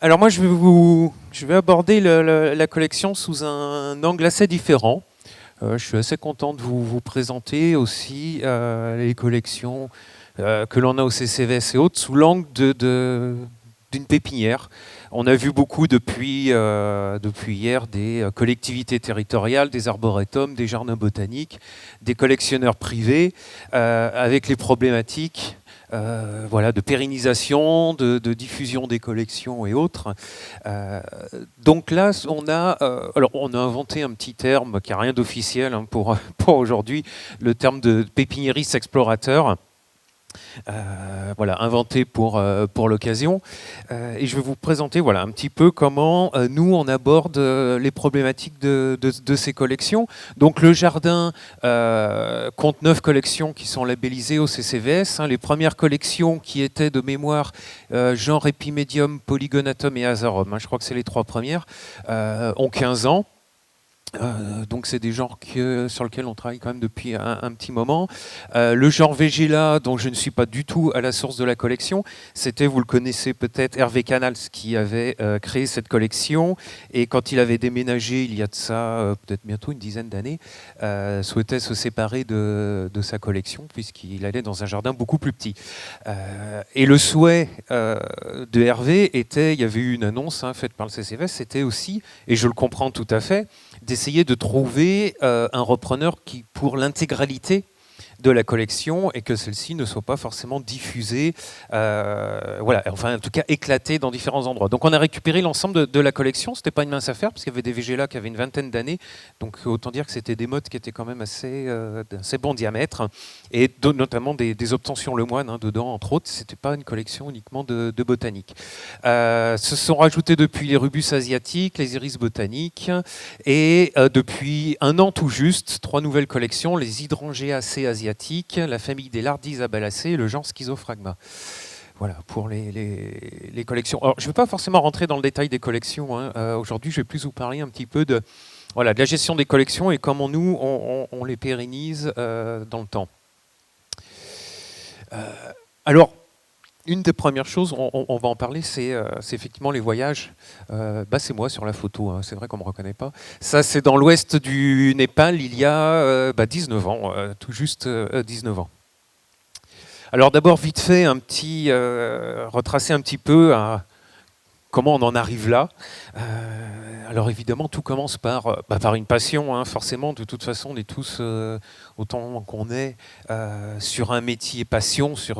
Alors moi, je vais aborder la collection sous un angle assez différent. Je suis assez content de vous présenter aussi les collections que l'on a au CCVS et autres sous l'angle d'une pépinière. On a vu beaucoup depuis hier des collectivités territoriales, des arboretums, des jardins botaniques, des collectionneurs privés avec les problématiques voilà, de pérennisation, de diffusion des collections et autres. Donc là, on a inventé un petit terme qui n'a rien d'officiel pour aujourd'hui, le terme de pépiniériste explorateur. Voilà, inventé pour l'occasion. Et je vais vous présenter voilà, un petit peu comment nous, on aborde les problématiques de ces collections. Donc le jardin compte 9 collections qui sont labellisées au CCVS. Les premières collections qui étaient de mémoire genre Epimedium, Polygonatum et Azarum, je crois que c'est les 3 premières, ont 15 ans. Donc c'est des genres sur lesquels on travaille quand même depuis un petit moment. Le genre Vegela, dont je ne suis pas du tout à la source de la collection, c'était, vous le connaissez peut-être, Hervé Canals qui avait créé cette collection, et quand il avait déménagé il y a de ça peut-être bientôt une dizaine d'années, souhaitait se séparer de sa collection puisqu'il allait dans un jardin beaucoup plus petit. Et le souhait de Hervé était, il y avait eu une annonce faite par le CCVS, c'était aussi, et je le comprends tout à fait, d'essayer de trouver un repreneur qui, pour l'intégralité de la collection, et que celle-ci ne soit pas forcément diffusée, voilà, enfin en tout cas éclatée dans différents endroits. Donc on a récupéré l'ensemble de la collection, c'était pas une mince affaire, parce qu'il y avait des Vegela qui avaient une vingtaine d'années, donc autant dire que c'était des modes qui étaient quand même assez bon diamètre, et notamment des obtentions Lemoine dedans, entre autres, c'était pas une collection uniquement de botanique. Se sont rajoutés depuis les rubus asiatiques, les iris botaniques, et depuis un an tout juste, 3 nouvelles collections, les Hydrangeaceae asiatiques, la famille des Lardizabalacées et le genre Schizophragma. Voilà, pour les collections. Alors, je ne vais pas forcément rentrer dans le détail des collections. Aujourd'hui, je vais plus vous parler un petit peu de la gestion des collections et comment nous, on les pérennise dans le temps. Alors, une des premières choses, on va en parler, c'est effectivement les voyages. C'est moi sur la photo, c'est vrai qu'on ne me reconnaît pas. Ça, c'est dans l'ouest du Népal, il y a 19 ans, tout juste 19 ans. Alors d'abord, vite fait, retracer un petit peu comment on en arrive là. Alors évidemment, tout commence par une passion, forcément. De toute façon, on est tous, autant qu'on est, sur un métier passion, c'est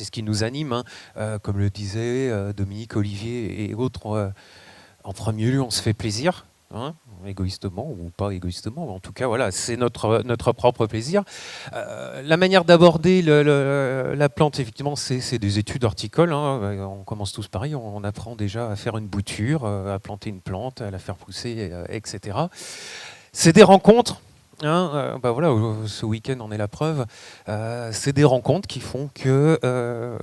ce qui nous anime. Comme le disait Dominique, Olivier et autres, en premier lieu, on se fait plaisir. Égoïstement ou pas égoïstement, en tout cas voilà, c'est notre propre plaisir. La manière d'aborder la plante, effectivement, c'est des études horticoles. On commence tous pareil, on apprend déjà à faire une bouture, à planter une plante, à la faire pousser, etc. C'est des rencontres. Voilà, ce week-end en est la preuve. C'est des rencontres qui font que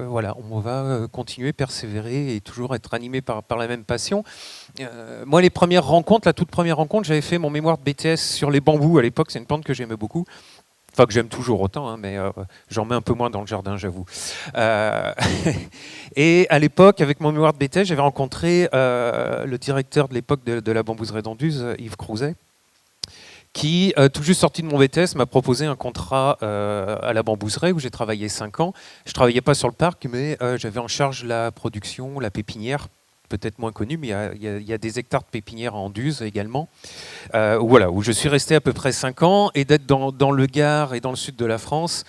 voilà, on va continuer, persévérer et toujours être animé par la même passion. Moi, la toute première rencontre, j'avais fait mon mémoire de BTS sur les bambous à l'époque. C'est une plante que j'aimais beaucoup. Enfin, que j'aime toujours autant, mais j'en mets un peu moins dans le jardin, j'avoue. Et à l'époque, avec mon mémoire de BTS, j'avais rencontré le directeur de l'époque de la bambouseraie d'Anduze, Yves Crouzet, qui, tout juste sorti de mon BTS, m'a proposé un contrat à la bambouseraie où j'ai travaillé 5 ans. Je ne travaillais pas sur le parc, mais j'avais en charge la production, la pépinière, peut-être moins connue, mais il y a des hectares de pépinières à Anduze également, où je suis resté à peu près 5 ans, et d'être dans le Gard et dans le sud de la France,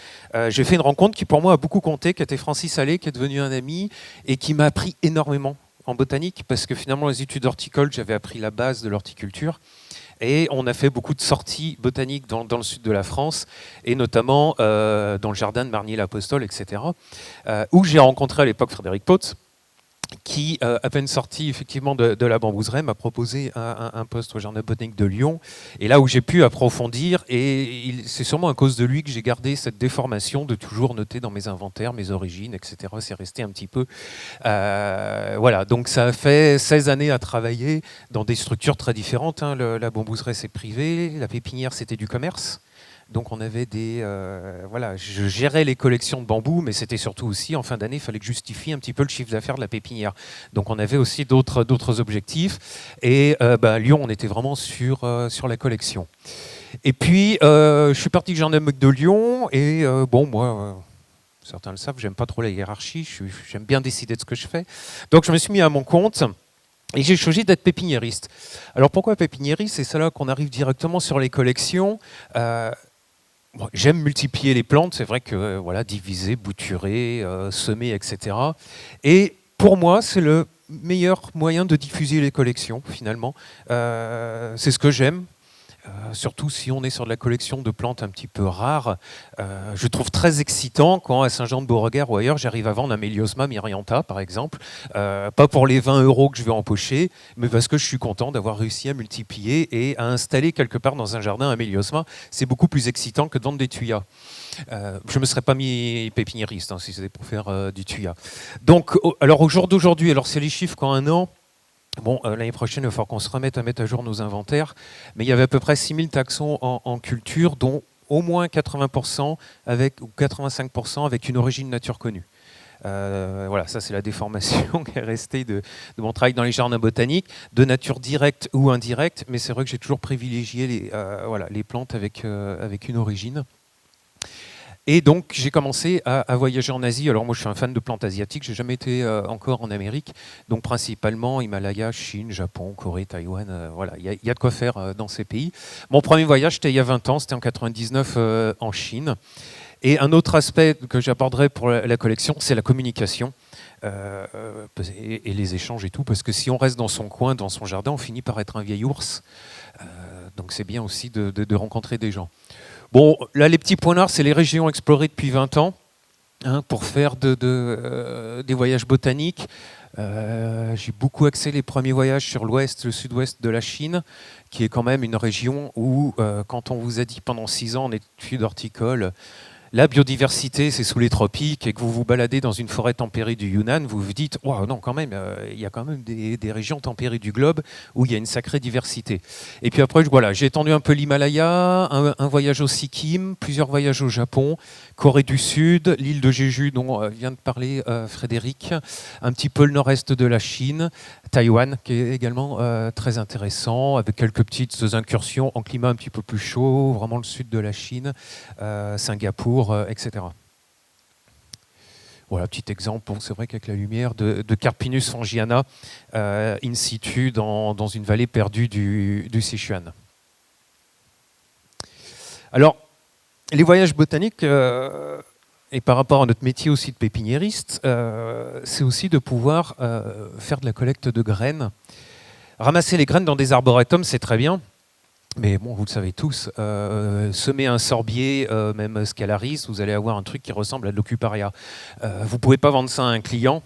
j'ai fait une rencontre qui pour moi a beaucoup compté, qui était Francis Allais, qui est devenu un ami, et qui m'a appris énormément en botanique, parce que finalement, les études horticoles, j'avais appris la base de l'horticulture. Et on a fait beaucoup de sorties botaniques dans le sud de la France, et notamment dans le jardin de Marnier-l'Apostole, etc., où j'ai rencontré à l'époque Frédéric Potts, qui, à peine sorti effectivement de la bambouseraie, m'a proposé un poste au jardin botanique de Lyon. Et là où j'ai pu approfondir, et c'est sûrement à cause de lui que j'ai gardé cette déformation de toujours noter dans mes inventaires mes origines, etc. C'est resté un petit peu... voilà, donc ça a fait 16 années à travailler dans des structures très différentes. La bambouseraie, c'est privé, la pépinière, c'était du commerce. Donc on avait voilà, je gérais les collections de bambou, mais c'était surtout aussi en fin d'année, il fallait que je justifie un petit peu le chiffre d'affaires de la pépinière. Donc on avait aussi d'autres objectifs. Et Lyon, on était vraiment sur la collection. Et puis je suis parti de Gendarmerie de Lyon et moi. Certains le savent, j'aime pas trop la hiérarchie, j'aime bien décider de ce que je fais. Donc je me suis mis à mon compte et j'ai choisi d'être pépiniériste. Alors pourquoi pépiniériste? C'est ça là qu'on arrive directement sur les collections. J'aime multiplier les plantes, c'est vrai que voilà, diviser, bouturer, semer, etc. Et pour moi, c'est le meilleur moyen de diffuser les collections, finalement. C'est ce que j'aime. Surtout si on est sur de la collection de plantes un petit peu rares. Je trouve très excitant quand à Saint-Jean-de-Beauregard ou ailleurs, j'arrive à vendre un Méliosma myrianta, par exemple. Pas pour les 20 € que je vais empocher, mais parce que je suis content d'avoir réussi à multiplier et à installer quelque part dans un jardin un Méliosma. C'est beaucoup plus excitant que de vendre des tuyas. Je ne me serais pas mis pépiniériste si c'était pour faire du tuya. Donc, alors au jour d'aujourd'hui, alors c'est les chiffres qu'en un an. Bon, l'année prochaine, il va falloir qu'on se remette à mettre à jour nos inventaires. Mais il y avait à peu près 6000 taxons en culture, dont au moins 80% ou 85% avec une origine nature connue. Voilà, ça c'est la déformation qui est restée de mon travail dans les jardins botaniques, de nature directe ou indirecte. Mais c'est vrai que j'ai toujours privilégié les plantes avec une origine. Et donc j'ai commencé à voyager en Asie. Alors moi je suis un fan de plantes asiatiques, j'ai jamais été encore en Amérique, donc principalement Himalaya, Chine, Japon, Corée, Taïwan, voilà, il y a de quoi faire dans ces pays. Mon premier voyage c'était il y a 20 ans, c'était en 99 en Chine. Et un autre aspect que j'aborderai pour la collection, c'est la communication et les échanges et tout, parce que si on reste dans son coin, dans son jardin, on finit par être un vieil ours. Donc c'est bien aussi de rencontrer des gens. Bon, là, les petits points noirs, c'est les régions explorées depuis 20 ans pour faire des voyages botaniques. J'ai beaucoup axé les premiers voyages sur l'ouest, le sud-ouest de la Chine, qui est quand même une région où, quand on vous a dit pendant 6 ans en études horticoles, la biodiversité, c'est sous les tropiques, et que vous vous baladez dans une forêt tempérée du Yunnan, vous vous dites, waouh, non, quand même, il y a quand même des régions tempérées du globe où il y a une sacrée diversité. Et puis après, voilà, j'ai étendu un peu l'Himalaya, un voyage au Sikkim, plusieurs voyages au Japon, Corée du Sud, l'île de Jeju dont vient de parler Frédéric, un petit peu le nord-est de la Chine, Taïwan, qui est également très intéressant, avec quelques petites incursions en climat un petit peu plus chaud, vraiment le sud de la Chine, Singapour, etc. Voilà, petit exemple. Bon, c'est vrai qu'avec la lumière de Carpinus fangiana, in situ dans une vallée perdue du Sichuan. Alors, les voyages botaniques, et par rapport à notre métier aussi de pépiniériste, c'est aussi de pouvoir faire de la collecte de graines. Ramasser les graines dans des arboretums, c'est très bien. Mais bon, vous le savez tous, semer un sorbier, même Scalaris, vous allez avoir un truc qui ressemble à de l'Ocuparia. Vous ne pouvez pas vendre ça à un client,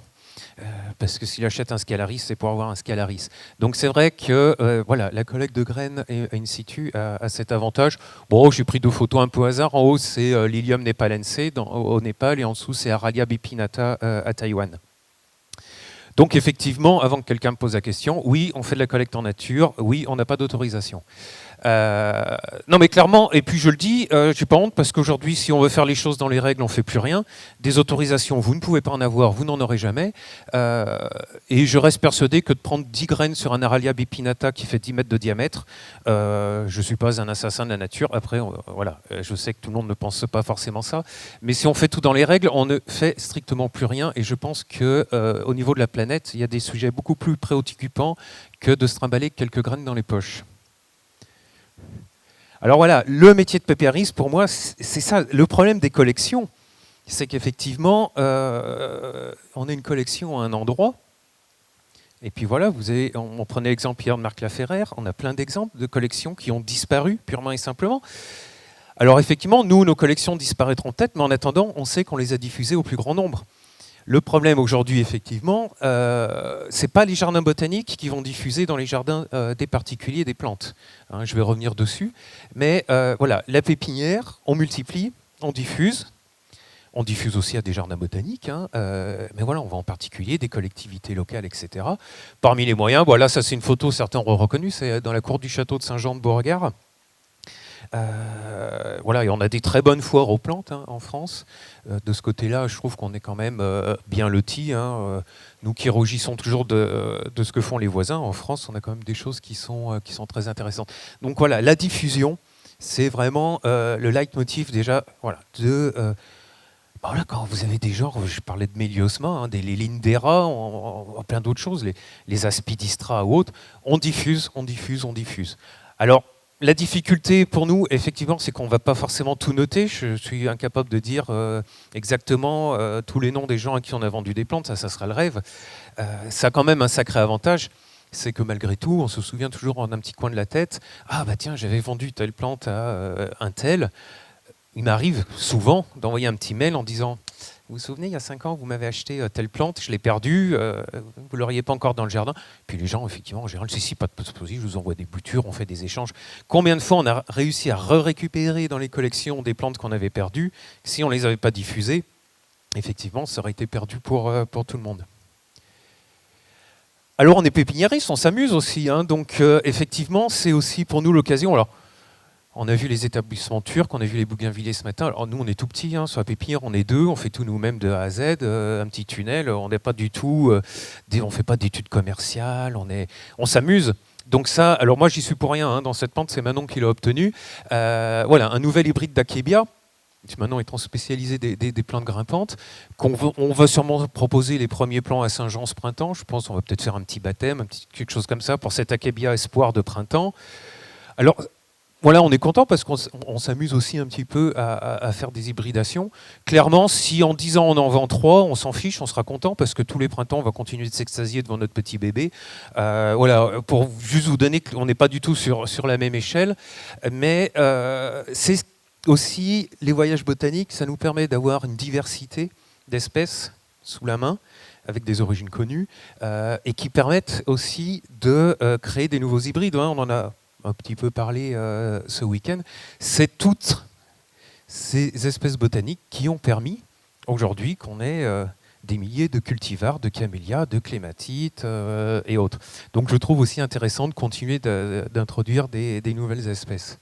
parce que s'il achète un Scalaris, c'est pour avoir un Scalaris. Donc c'est vrai que voilà, la collecte de graines in situ a cet avantage. Bon, j'ai pris 2 photos un peu au hasard. En haut, c'est Lilium nepalense au Népal, et en dessous, c'est Aralia bipinata à Taïwan. Donc effectivement, avant que quelqu'un me pose la question, oui, on fait de la collecte en nature, oui, on n'a pas d'autorisation. Non mais clairement, et puis je le dis, j'ai pas honte parce qu'aujourd'hui, si on veut faire les choses dans les règles, on fait plus rien. Des autorisations, vous ne pouvez pas en avoir, vous n'en aurez jamais. Et je reste persuadé que de prendre 10 graines sur un Aralia bipinata qui fait 10 mètres de diamètre, je suis pas un assassin de la nature. Après, voilà, je sais que tout le monde ne pense pas forcément ça, mais si on fait tout dans les règles, on ne fait strictement plus rien. Et je pense que au niveau de la planète, il y a des sujets beaucoup plus préoccupants que de se trimballer quelques graines dans les poches. Alors voilà, le métier de pépiniériste, pour moi, c'est ça. Le problème des collections, c'est qu'effectivement, on a une collection à un endroit, et puis voilà, on prenait l'exemple hier de Marc Laferrère, on a plein d'exemples de collections qui ont disparu, purement et simplement. Alors effectivement, nous, nos collections disparaîtront peut-être, mais en attendant, on sait qu'on les a diffusées au plus grand nombre. Le problème aujourd'hui, effectivement, ce n'est pas les jardins botaniques qui vont diffuser dans les jardins des particuliers des plantes. Hein, je vais revenir dessus. Mais voilà, la pépinière, on multiplie, on diffuse. On diffuse aussi à des jardins botaniques. Hein, mais voilà, on va en particulier des collectivités locales, etc. Parmi les moyens, voilà, ça c'est une photo, certains auront reconnu, c'est dans la cour du château de Saint-Jean-de-Beauregard. Voilà, et on a des très bonnes foires aux plantes hein, en France. De ce côté-là, je trouve qu'on est quand même bien lotis. Hein. Nous qui rougissons toujours de ce que font les voisins, en France, on a quand même des choses qui sont très intéressantes. Donc voilà, la diffusion, c'est vraiment le leitmotiv déjà voilà, voilà, quand vous avez des genres, je parlais de Méliosma, hein, les Lindera, plein d'autres choses, les Aspidistra ou autres, on diffuse, on diffuse, on diffuse. Alors, la difficulté pour nous, effectivement, c'est qu'on ne va pas forcément tout noter. Je suis incapable de dire exactement tous les noms des gens à qui on a vendu des plantes, ça sera le rêve. Ça a quand même un sacré avantage, c'est que malgré tout, on se souvient toujours en un petit coin de la tête, ah bah tiens, j'avais vendu telle plante à un tel. Il m'arrive souvent d'envoyer un petit mail en disant « Vous vous souvenez, il y a 5 ans, vous m'avez acheté telle plante, je l'ai perdue, vous ne l'auriez pas encore dans le jardin. » Puis les gens, effectivement, en général, si, pas de souci, je vous envoie des boutures, on fait des échanges. Combien de fois on a réussi à récupérer dans les collections des plantes qu'on avait perdues? Si on ne les avait pas diffusées, effectivement, ça aurait été perdu pour tout le monde. Alors, on est pépiniéristes, on s'amuse aussi. Hein, donc, effectivement, c'est aussi pour nous l'occasion. Alors, on a vu les établissements turcs, on a vu les bougainvilliers ce matin. Alors nous, on est tout petits, hein, sur la pépinière, on est 2, on fait tout nous-mêmes de A à Z, un petit tunnel, on n'est pas du tout, on fait pas d'études commerciales, on s'amuse. Donc ça, alors moi, j'y suis pour rien. Hein, dans cette pente, c'est Manon qui l'a obtenu. Voilà, un nouvel hybride d'Akebia. Manon étant spécialisé des plantes grimpantes, on va sûrement proposer les premiers plants à Saint-Jean ce printemps. Je pense qu'on va peut-être faire un petit baptême, quelque chose comme ça pour cet Akebia espoir de printemps. Alors, voilà, on est content parce qu'on s'amuse aussi un petit peu à faire des hybridations. Clairement, si en 10 ans on en vend 3, on s'en fiche, on sera content parce que tous les printemps on va continuer de s'extasier devant notre petit bébé. Voilà, pour juste vous donner qu'on n'est pas du tout sur la même échelle, mais c'est aussi les voyages botaniques, ça nous permet d'avoir une diversité d'espèces sous la main, avec des origines connues, et qui permettent aussi de créer des nouveaux hybrides. Hein, on en a un petit peu parlé ce week-end, c'est toutes ces espèces botaniques qui ont permis aujourd'hui qu'on ait des milliers de cultivars, de camélias, de clématites et autres. Donc je trouve aussi intéressant de continuer d'introduire des nouvelles espèces.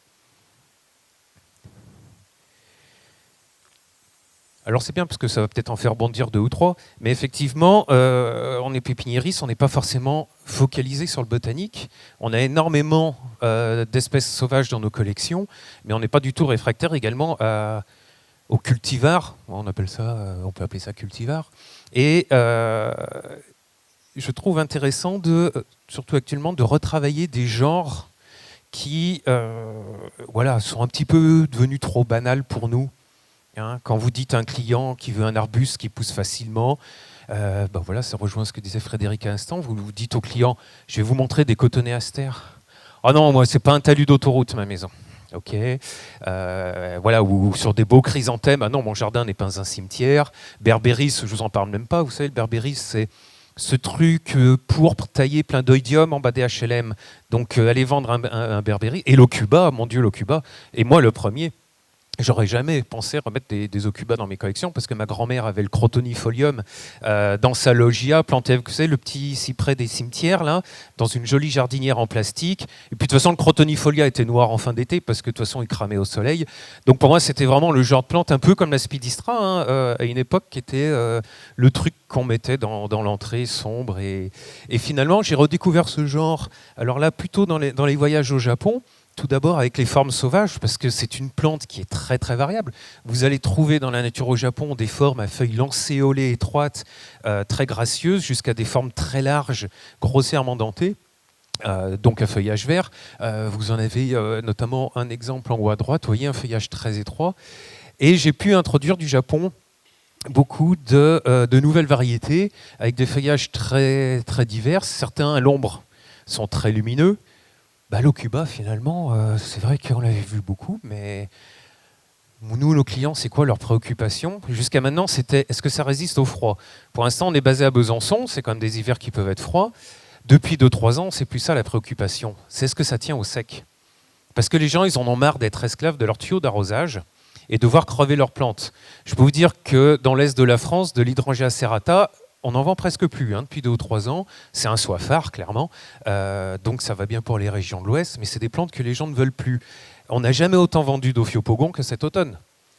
Alors c'est bien parce que ça va peut-être en faire bondir 2 ou 3, mais effectivement, on est pépiniériste, on n'est pas forcément focalisé sur le botanique. On a énormément d'espèces sauvages dans nos collections, mais on n'est pas du tout réfractaire également aux cultivars. On peut appeler ça cultivar. Et je trouve intéressant surtout actuellement, de retravailler des genres qui voilà, sont un petit peu devenus trop banals pour nous. Hein, quand vous dites à un client qui veut un arbuste qui pousse facilement, ben voilà, ça rejoint ce que disait Frédéric à l'instant. Vous dites au client, je vais vous montrer des cotonéastères. Ah non, moi, c'est pas un talus d'autoroute, ma maison. Ok, voilà, ou sur des beaux chrysanthèmes. Ah non, mon jardin n'est pas un cimetière. Berbéris, je vous en parle même pas. Vous savez, le berbéris, c'est ce truc pourpre taillé plein d'oïdium en bas des HLM. Donc, allez vendre un berbéris. Et l'ocuba, mon Dieu, l'ocuba. Et moi, le premier. J'aurais jamais pensé remettre des aucubas dans mes collections parce que ma grand-mère avait le crotonifolium dans sa loggia, planté, vous savez, le petit cyprès des cimetières, là, dans une jolie jardinière en plastique. Et puis de toute façon, le crotonifolia était noir en fin d'été parce que de toute façon, il cramait au soleil. Donc pour moi, c'était vraiment le genre de plante un peu comme la spidistra, hein, à une époque, qui était le truc qu'on mettait dans l'entrée sombre. Et finalement, j'ai redécouvert ce genre, alors là, plutôt dans les voyages au Japon. Tout d'abord avec les formes sauvages, parce que c'est une plante qui est très très variable. Vous allez trouver dans la nature au Japon des formes à feuilles lancéolées étroites, très gracieuses, jusqu'à des formes très larges, grossièrement dentées, donc à feuillage vert. Vous en avez notamment un exemple en haut à droite, vous voyez un feuillage très étroit. Et j'ai pu introduire du Japon beaucoup de nouvelles variétés, avec des feuillages très, très divers. Certains à l'ombre sont très lumineux. Bah, l'Ocuba, finalement, c'est vrai qu'on l'avait vu beaucoup, mais nous, nos clients, c'est quoi leur préoccupation? Jusqu'à maintenant, c'était est-ce que ça résiste au froid? Pour l'instant, on est basé à Besançon, c'est quand même des hivers qui peuvent être froids. Depuis 2-3 ans, c'est plus ça la préoccupation. C'est est-ce que ça tient au sec? Parce que les gens, ils en ont marre d'être esclaves de leur tuyau d'arrosage et de voir crever leurs plantes. Je peux vous dire que dans l'est de la France, de l'hydrangea serrata, on n'en vend presque plus depuis 2 ou 3 ans. C'est un soifard, clairement. Donc ça va bien pour les régions de l'Ouest, mais c'est des plantes que les gens ne veulent plus. On n'a jamais autant vendu d'ophiopogons que cet automne.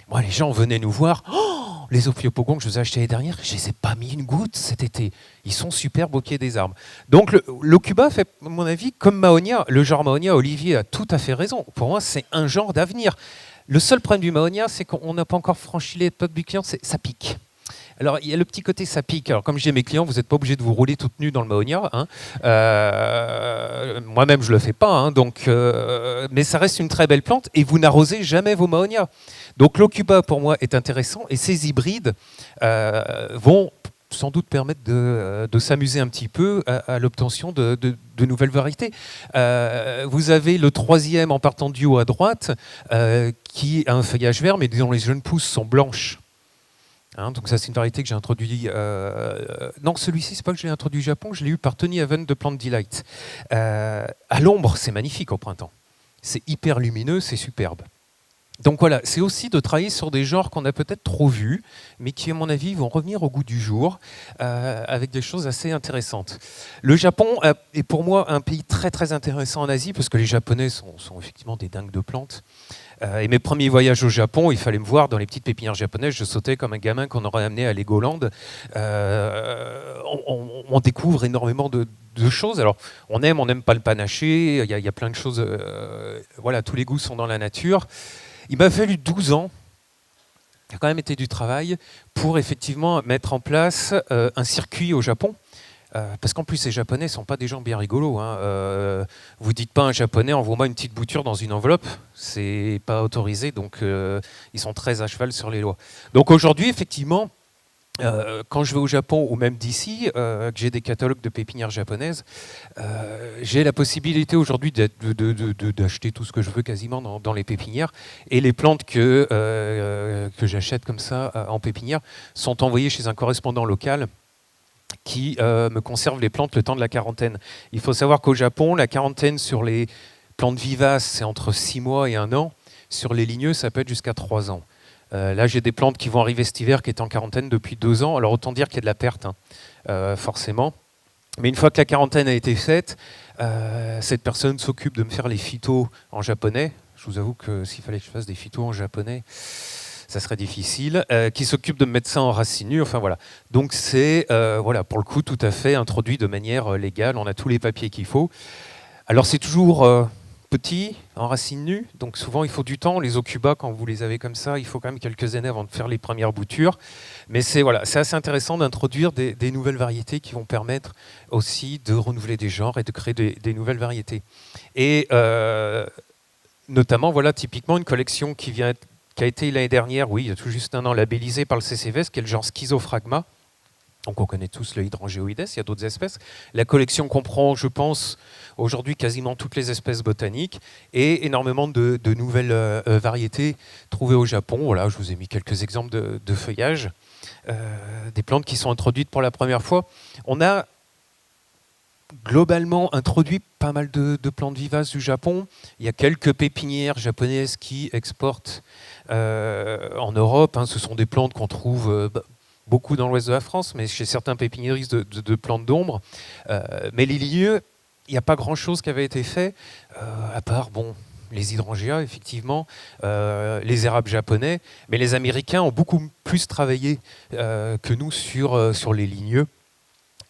Moi, les gens venaient nous voir. Oh, les ophiopogons que je vous ai achetés l'année dernière, je ne les ai pas mis une goutte cet été. Ils sont superbes au pied des arbres. Donc l'Ocuba fait, à mon avis, comme Mahonia, le genre Mahonia, Olivier a tout à fait raison. Pour moi, c'est un genre d'avenir. Le seul problème du Mahonia, c'est qu'on n'a pas encore franchi les étapes du client, ça pique. Alors, il y a le petit côté ça pique. Alors, comme je dis à mes clients, vous n'êtes pas obligé de vous rouler toute nue dans le Mahonia. Hein. Moi-même, je ne le fais pas. Hein, donc, mais ça reste une très belle plante et vous n'arrosez jamais vos Mahonia. Donc, l'Ocuba, pour moi, est intéressant et ces hybrides vont sans doute permettre de s'amuser un petit peu à l'obtention de nouvelles variétés. Vous avez le troisième en partant du haut à droite qui a un feuillage vert, mais dont les jeunes pousses sont blanches. Hein, donc ça, c'est une variété que j'ai introduit. Non, celui-ci, c'est pas que je l'ai introduit au Japon, je l'ai eu par Tony Haven de Plant Delight. À l'ombre, c'est magnifique au printemps. C'est hyper lumineux, c'est superbe. Donc voilà, c'est aussi de travailler sur des genres qu'on a peut-être trop vus, mais qui, à mon avis, vont revenir au goût du jour, avec des choses assez intéressantes. Le Japon est pour moi un pays très très intéressant en Asie, parce que les Japonais sont effectivement des dingues de plantes. Et mes premiers voyages au Japon, il fallait me voir dans les petites pépinières japonaises, je sautais comme un gamin qu'on aurait amené à Legoland. On découvre énormément de choses. Alors, on n'aime pas le panaché, il y a plein de choses. Voilà, tous les goûts sont dans la nature. Il m'a fallu 12 ans, il a quand même été du travail, pour effectivement mettre en place un circuit au Japon. Parce qu'en plus, les Japonais ne sont pas des gens bien rigolos. Hein. Vous dites pas à un Japonais, envoie-moi une petite bouture dans une enveloppe. C'est pas autorisé, donc ils sont très à cheval sur les lois. Donc aujourd'hui, effectivement, quand je vais au Japon ou même d'ici, que j'ai des catalogues de pépinières japonaises, j'ai la possibilité aujourd'hui d'acheter tout ce que je veux quasiment dans les pépinières. Et les plantes que j'achète comme ça en pépinière sont envoyées chez un correspondant local qui me conserve les plantes le temps de la quarantaine. Il faut savoir qu'au Japon, la quarantaine sur les plantes vivaces, c'est entre 6 mois et 1 an. Sur les ligneux, ça peut être jusqu'à 3 ans. Là, j'ai des plantes qui vont arriver cet hiver qui étaient en quarantaine depuis 2 ans. Alors, autant dire qu'il y a de la perte, hein, forcément. Mais une fois que la quarantaine a été faite, cette personne s'occupe de me faire les phytos en japonais. Je vous avoue que s'il fallait que je fasse des phytos en japonais, ça serait difficile, qui s'occupe de me mettre ça en racine nue, enfin voilà. Donc c'est, voilà, pour le coup, tout à fait introduit de manière légale, on a tous les papiers qu'il faut. Alors c'est toujours petit, en racine nue, donc souvent il faut du temps, les Ocuba, quand vous les avez comme ça, il faut quand même quelques années avant de faire les premières boutures, mais c'est voilà, c'est assez intéressant d'introduire des nouvelles variétés qui vont permettre aussi de renouveler des genres et de créer des nouvelles variétés. Et notamment, voilà, typiquement une collection qui a été l'année dernière, oui, il y a tout juste 1 an, labellisée par le CCVS, qui est le genre Schizophragma. Donc on connaît tous le Hydrangeoides, il y a d'autres espèces. La collection comprend, je pense, aujourd'hui quasiment toutes les espèces botaniques et énormément de nouvelles variétés trouvées au Japon. Voilà, je vous ai mis quelques exemples de feuillages, des plantes qui sont introduites pour la première fois. On a globalement introduit pas mal de plantes vivaces du Japon. Il y a quelques pépinières japonaises qui exportent en Europe. Hein. Ce sont des plantes qu'on trouve beaucoup dans l'ouest de la France, mais chez certains pépiniéristes de plantes d'ombre. Mais les ligneux, il n'y a pas grand-chose qui avait été fait, à part, bon, les hydrangeas, effectivement, les érables japonais. Mais les Américains ont beaucoup plus travaillé que nous sur les ligneux,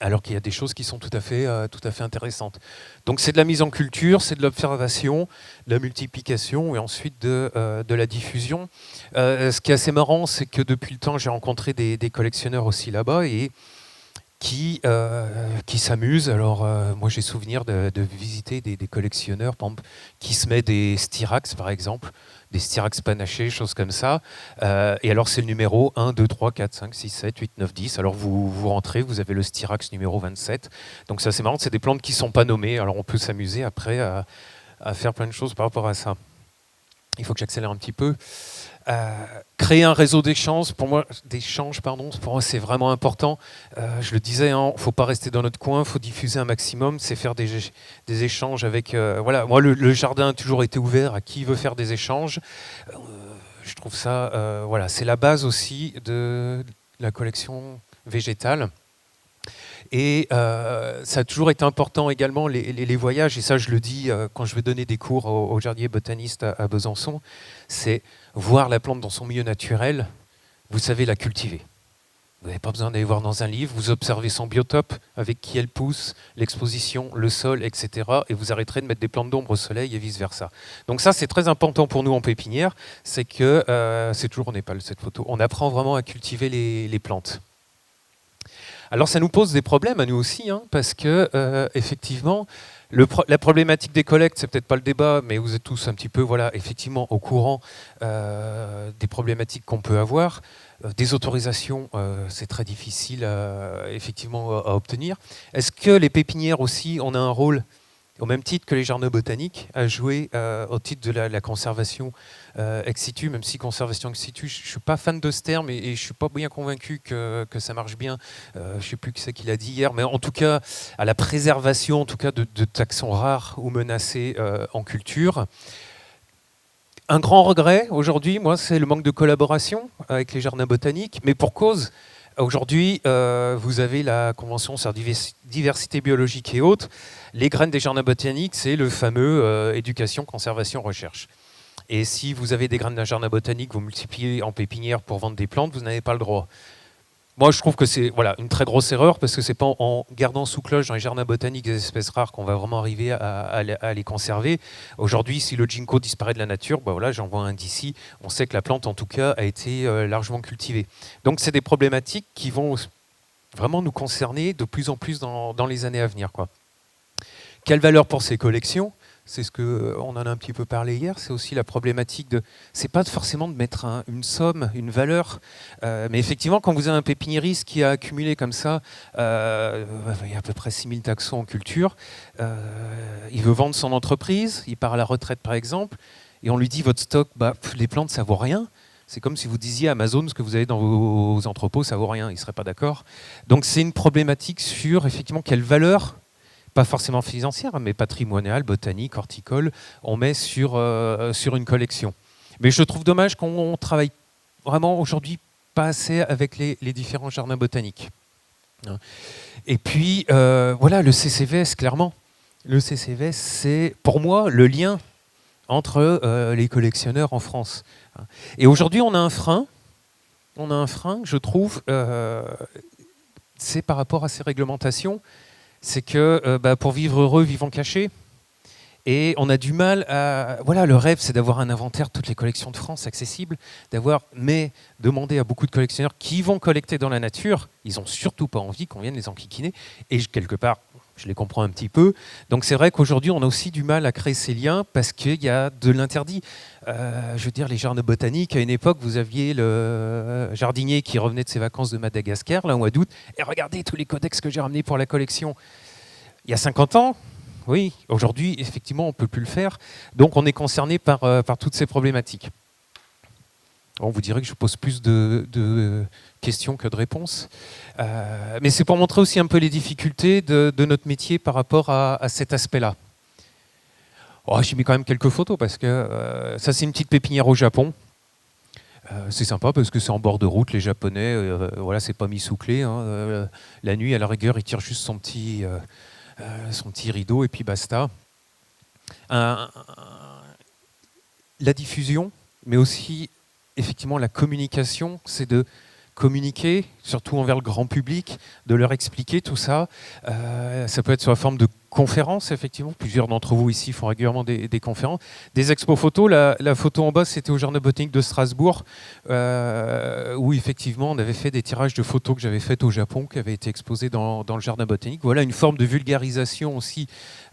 alors qu'il y a des choses qui sont tout à fait intéressantes. Donc c'est de la mise en culture, c'est de l'observation, de la multiplication et ensuite de la diffusion. Ce qui est assez marrant, c'est que depuis le temps, j'ai rencontré des collectionneurs aussi là-bas et qui s'amusent. Alors moi j'ai souvenir de visiter des collectionneurs, par exemple, qui se mettent des styrax par exemple, des styrax panachés, choses comme ça. Et alors c'est le numéro 1, 2, 3, 4, 5, 6, 7, 8, 9, 10. Alors vous rentrez, vous avez le styrax numéro 27. Donc ça c'est marrant, c'est des plantes qui ne sont pas nommées. Alors on peut s'amuser après à faire plein de choses par rapport à ça. Il faut que j'accélère un petit peu. Créer un réseau d'échanges, pour moi, c'est vraiment important. Je le disais, il ne faut pas rester dans notre coin, il faut diffuser un maximum, c'est faire des échanges avec... voilà, moi, le jardin a toujours été ouvert à qui veut faire des échanges. Je trouve ça... voilà, c'est la base aussi de la collection végétale. Et ça a toujours été important également, les voyages, et ça je le dis quand je vais donner des cours aux jardiniers botanistes à Besançon, c'est voir la plante dans son milieu naturel, vous savez la cultiver. Vous n'avez pas besoin d'aller voir dans un livre, vous observez son biotope, avec qui elle pousse, l'exposition, le sol, etc. Et vous arrêterez de mettre des plantes d'ombre au soleil et vice-versa. Donc ça, c'est très important pour nous en pépinière, c'est que, c'est toujours en Népal cette photo, on apprend vraiment à cultiver les plantes. Alors ça nous pose des problèmes à nous aussi, hein, parce que effectivement, la problématique des collectes, c'est peut-être pas le débat, mais vous êtes tous un petit peu, voilà, effectivement, au courant des problématiques qu'on peut avoir. Des autorisations, c'est très difficile effectivement à obtenir. Est-ce que les pépinières aussi, on a un rôle au même titre que les jardins botaniques, à jouer au titre de la conservation ex situ, même si conservation ex situ, je ne suis pas fan de ce terme et je ne suis pas bien convaincu que ça marche bien. Je ne sais plus qui c'est qui l'a dit hier, mais en tout cas, à la préservation en tout cas, de taxons rares ou menacés en culture. Un grand regret aujourd'hui, moi, c'est le manque de collaboration avec les jardins botaniques, mais pour cause. Aujourd'hui, vous avez la Convention sur la diversité biologique et autres. Les graines des jardins botaniques, c'est le fameux éducation, conservation, recherche. Et si vous avez des graines d'un jardin botanique, vous multipliez en pépinière pour vendre des plantes, vous n'avez pas le droit. Moi, je trouve que c'est voilà, une très grosse erreur parce que c'est pas en gardant sous cloche dans les jardins botaniques des espèces rares qu'on va vraiment arriver à les conserver. Aujourd'hui, si le ginkgo disparaît de la nature, bah voilà, j'en vois un d'ici. On sait que la plante, en tout cas, a été largement cultivée. Donc, c'est des problématiques qui vont vraiment nous concerner de plus en plus dans les années à venir, quoi. Quelle valeur pour ces collections ? C'est ce qu'on en a un petit peu parlé hier, c'est aussi la problématique de... C'est pas forcément de mettre une somme, une valeur, mais effectivement, quand vous avez un pépiniériste qui a accumulé comme ça, il y a à peu près 6000 taxons en culture, il veut vendre son entreprise, il part à la retraite par exemple, et on lui dit votre stock, les plantes ça vaut rien. C'est comme si vous disiez à Amazon ce que vous avez dans vos entrepôts, ça vaut rien, il ne serait pas d'accord. Donc c'est une problématique sur effectivement quelle valeur, pas forcément financière, mais patrimoniale, botanique, horticole, on met sur une collection. Mais je trouve dommage qu'on travaille vraiment aujourd'hui pas assez avec les différents jardins botaniques. Et puis, voilà, le CCVS, clairement. Le CCVS, c'est pour moi le lien entre les collectionneurs en France. Et aujourd'hui, on a un frein, je trouve, c'est par rapport à ces réglementations. C'est que pour vivre heureux, vivons cachés. Et on a du mal à... Voilà, le rêve, c'est d'avoir un inventaire de toutes les collections de France accessibles, mais demander à beaucoup de collectionneurs qui vont collecter dans la nature, ils n'ont surtout pas envie qu'on vienne les enquiquiner. Et quelque part, je les comprends un petit peu. Donc c'est vrai qu'aujourd'hui, on a aussi du mal à créer ces liens parce qu'il y a de l'interdit. Je veux dire, les jardins botaniques, à une époque, vous aviez le jardinier qui revenait de ses vacances de Madagascar, là, au mois d'août, et regardez tous les codex que j'ai ramenés pour la collection. Il y a 50 ans, oui, aujourd'hui, effectivement, on ne peut plus le faire. Donc on est concerné par toutes ces problématiques. On vous dirait que je pose plus de questions que de réponses. Mais c'est pour montrer aussi un peu les difficultés de notre métier par rapport à cet aspect-là. Oh, j'ai mis quand même quelques photos parce que ça, c'est une petite pépinière au Japon. C'est sympa parce que c'est en bord de route, les Japonais, voilà, c'est pas mis sous clé. Hein, la nuit, à la rigueur, ils tirent juste son petit rideau et puis basta. La diffusion, mais aussi effectivement la communication, c'est de communiquer, surtout envers le grand public, de leur expliquer tout ça. Ça peut être sous la forme de conférences, effectivement. Plusieurs d'entre vous ici font régulièrement des conférences. Des expos photos. La photo en bas, c'était au Jardin botanique de Strasbourg, où effectivement, on avait fait des tirages de photos que j'avais faites au Japon, qui avaient été exposées dans le Jardin botanique. Voilà une forme de vulgarisation aussi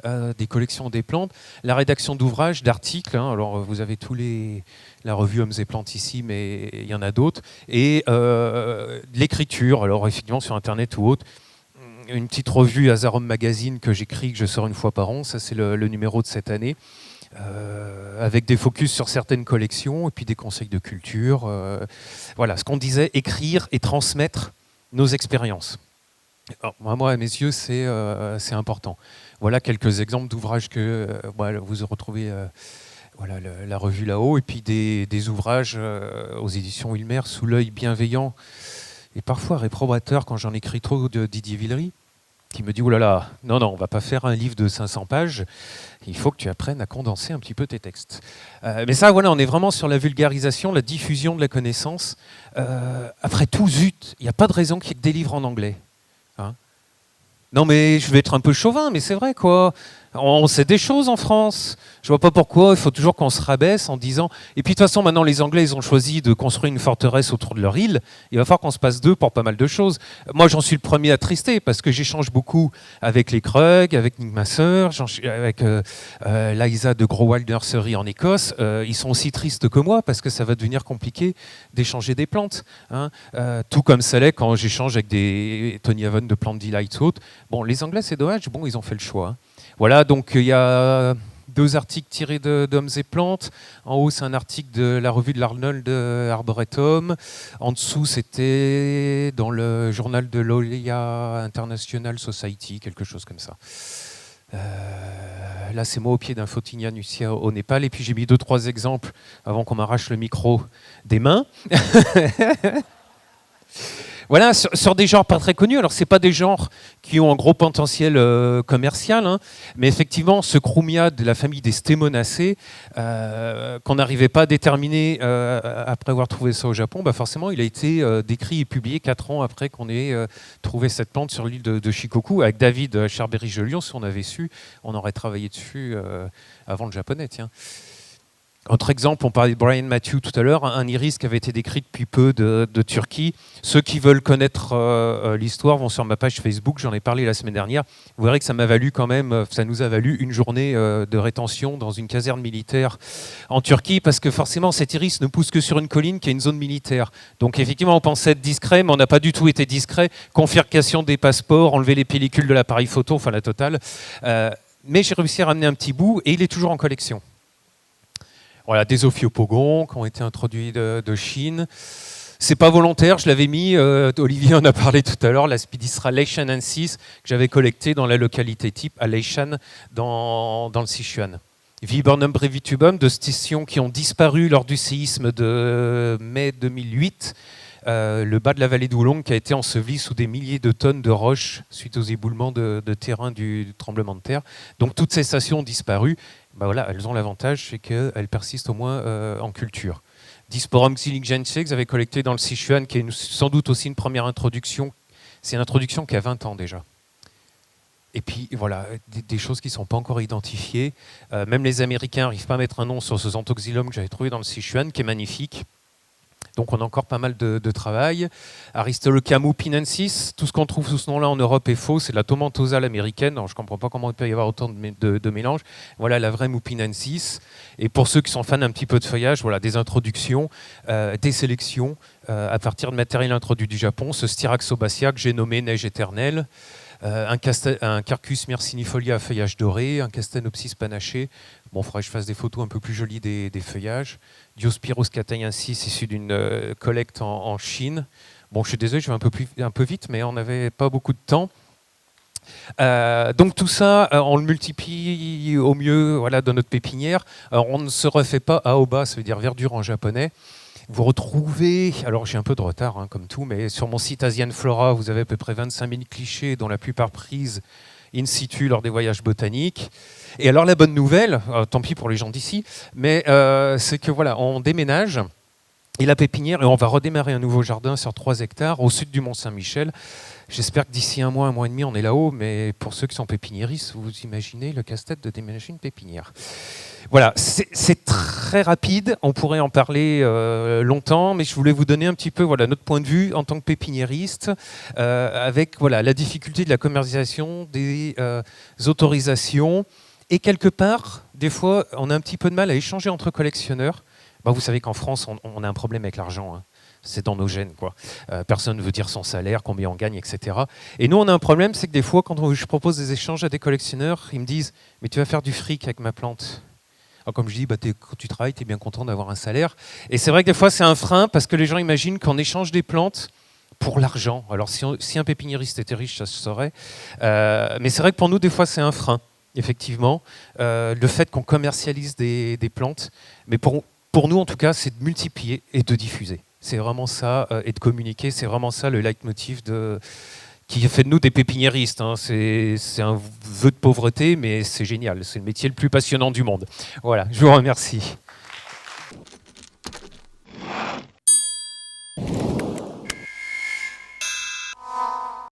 des collections des plantes. La rédaction d'ouvrages, d'articles. Hein, alors, vous avez la revue Hommes et Plantes ici, mais il y en a d'autres. Et l'écriture, alors effectivement sur Internet ou autre. Une petite revue Azarom Magazine que j'écris, que je sors une fois par an. Ça, c'est le numéro de cette année. Avec des focus sur certaines collections et puis des conseils de culture. Voilà, ce qu'on disait, écrire et transmettre nos expériences. Alors, moi, à mes yeux, c'est important. Voilà quelques exemples d'ouvrages que vous retrouvez... Voilà la revue là-haut, et puis des ouvrages aux éditions Wilmer, Sous l'œil bienveillant et parfois réprobateur quand j'en écris trop, de Didier Villery. qui me dit « Oh là là, non, non, on va pas faire un livre de 500 pages, il faut que tu apprennes à condenser un petit peu tes textes. » Mais ça, voilà, on est vraiment sur la vulgarisation, la diffusion de la connaissance. Après tout, zut, il n'y a pas de raison qu'il y ait que des livres en anglais. Hein. Non mais je vais être un peu chauvin, mais c'est vrai quoi. On sait des choses en France. Je vois pas pourquoi il faut toujours qu'on se rabaisse en disant. Et puis de toute façon, maintenant les Anglais ils ont choisi de construire une forteresse autour de leur île. Il va falloir qu'on se passe d'eux pour pas mal de choses. Moi j'en suis le premier attristé parce que j'échange beaucoup avec les Krug, avec Nick Masser, avec Liza de Grow Wild Nursery en Écosse. Ils sont aussi tristes que moi parce que ça va devenir compliqué d'échanger des plantes. Hein. Tout comme ça l'est quand j'échange avec des Tony Avon de Plant Delight ou autres. Bon, les Anglais c'est dommage. Bon, ils ont fait le choix. Hein. Voilà, donc il y a 2 articles tirés d'Hommes et Plantes. En haut, c'est un article de la revue de l'Arnold Arboretum. En dessous, c'était dans le journal de l'Olia International Society, quelque chose comme ça. Là, c'est moi au pied d'un Photinia nucia au Népal. Et puis, j'ai mis 2-3 exemples avant qu'on m'arrache le micro des mains. Voilà, sur des genres pas très connus. Alors, c'est pas des genres qui ont un gros potentiel commercial, hein, mais effectivement, ce Chromia de la famille des Stémonacées, qu'on n'arrivait pas à déterminer après avoir trouvé ça au Japon, bah forcément, il a été décrit et publié 4 ans après qu'on ait trouvé cette plante sur l'île de Shikoku. Avec David Cherberry-Jolion, si on avait su, on aurait travaillé dessus avant le japonais, tiens. Autre exemple, on parlait de Brian Matthew tout à l'heure, un iris qui avait été décrit depuis peu de Turquie. Ceux qui veulent connaître l'histoire vont sur ma page Facebook, j'en ai parlé la semaine dernière. Vous verrez que ça m'a valu quand même, ça nous a valu une journée de rétention dans une caserne militaire en Turquie, parce que forcément cet iris ne pousse que sur une colline qui est une zone militaire. Donc effectivement on pensait être discret, mais on n'a pas du tout été discret. Confiscation des passeports, enlever les pellicules de l'appareil photo, enfin la totale. Mais j'ai réussi à ramener un petit bout et il est toujours en collection. Voilà, des ophiopogons qui ont été introduits de Chine. C'est pas volontaire, je l'avais mis, Olivier en a parlé tout à l'heure, la Spidistra leishanensis que j'avais collecté dans la localité type à Leishan dans le Sichuan. Viburnum brevitubum, de stations qui ont disparu lors du séisme de mai 2008. Le bas de la vallée d'Oulong qui a été enseveli sous des milliers de tonnes de roches suite aux éboulements de terrain du tremblement de terre. Donc toutes ces stations ont disparu. Ben voilà, elles ont l'avantage, c'est qu'elles persistent au moins en culture. Disporum xyligense, que j'avais collecté dans le Sichuan, qui est sans doute aussi une première introduction. C'est une introduction qui a 20 ans déjà. Et puis voilà, des choses qui ne sont pas encore identifiées. Même les Américains n'arrivent pas à mettre un nom sur ce Xanthoxylum que j'avais trouvé dans le Sichuan, qui est magnifique. Donc on a encore pas mal de travail. Aristolochia pinensis, tout ce qu'on trouve sous ce nom-là en Europe est faux, c'est la tomentosale américaine. Alors, je ne comprends pas comment il peut y avoir autant de mélanges. Voilà la vraie Mupinensis. Et pour ceux qui sont fans un petit peu de feuillage, voilà, des introductions, des sélections à partir de matériel introduit du Japon. Ce Styraxobacia que j'ai nommé Neige éternelle. Un Carcus myrcinifolia à feuillage doré, un Castanopsis panaché. Bon, il faudrait que je fasse des photos un peu plus jolies des feuillages. Diospyros cataiensis, issu d'une collecte en Chine. Bon, je suis désolé, je vais un peu vite, mais on n'avait pas beaucoup de temps. Donc tout ça, on le multiplie au mieux voilà, dans notre pépinière. Alors, on ne se refait pas aoba, ça veut dire verdure en japonais. Vous retrouvez, alors j'ai un peu de retard hein, comme tout, mais sur mon site Asian Flora, vous avez à peu près 25 000 clichés, dont la plupart prises in situ lors des voyages botaniques. Et alors la bonne nouvelle, tant pis pour les gens d'ici, mais c'est que voilà, on déménage et la pépinière, et on va redémarrer un nouveau jardin sur 3 hectares au sud du Mont-Saint-Michel. J'espère que d'ici un mois et demi, on est là-haut, mais pour ceux qui sont pépiniéristes, vous imaginez le casse-tête de déménager une pépinière. Voilà, c'est très rapide, on pourrait en parler longtemps, mais je voulais vous donner un petit peu voilà, notre point de vue en tant que pépiniériste, avec voilà, la difficulté de la commercialisation, des autorisations, et quelque part, des fois, on a un petit peu de mal à échanger entre collectionneurs. Bah, vous savez qu'en France, on a un problème avec l'argent, hein. C'est dans nos gènes, quoi. Personne ne veut dire son salaire, combien on gagne, etc. Et nous, on a un problème, c'est que des fois, quand je propose des échanges à des collectionneurs, ils me disent « mais tu vas faire du fric avec ma plante ». Alors, comme je dis, bah, quand tu travailles, tu es bien content d'avoir un salaire. Et c'est vrai que des fois, c'est un frein parce que les gens imaginent qu'on échange des plantes pour l'argent. Alors, si un pépiniériste était riche, ça se saurait. Mais c'est vrai que pour nous, des fois, c'est un frein, effectivement. Le fait qu'on commercialise des plantes. Mais pour nous, en tout cas, c'est de multiplier et de diffuser. C'est vraiment ça, et de communiquer. C'est vraiment ça le leitmotiv qui fait de nous des pépiniéristes. Hein. C'est un vœu de pauvreté, mais c'est génial. C'est le métier le plus passionnant du monde. Voilà, je vous remercie.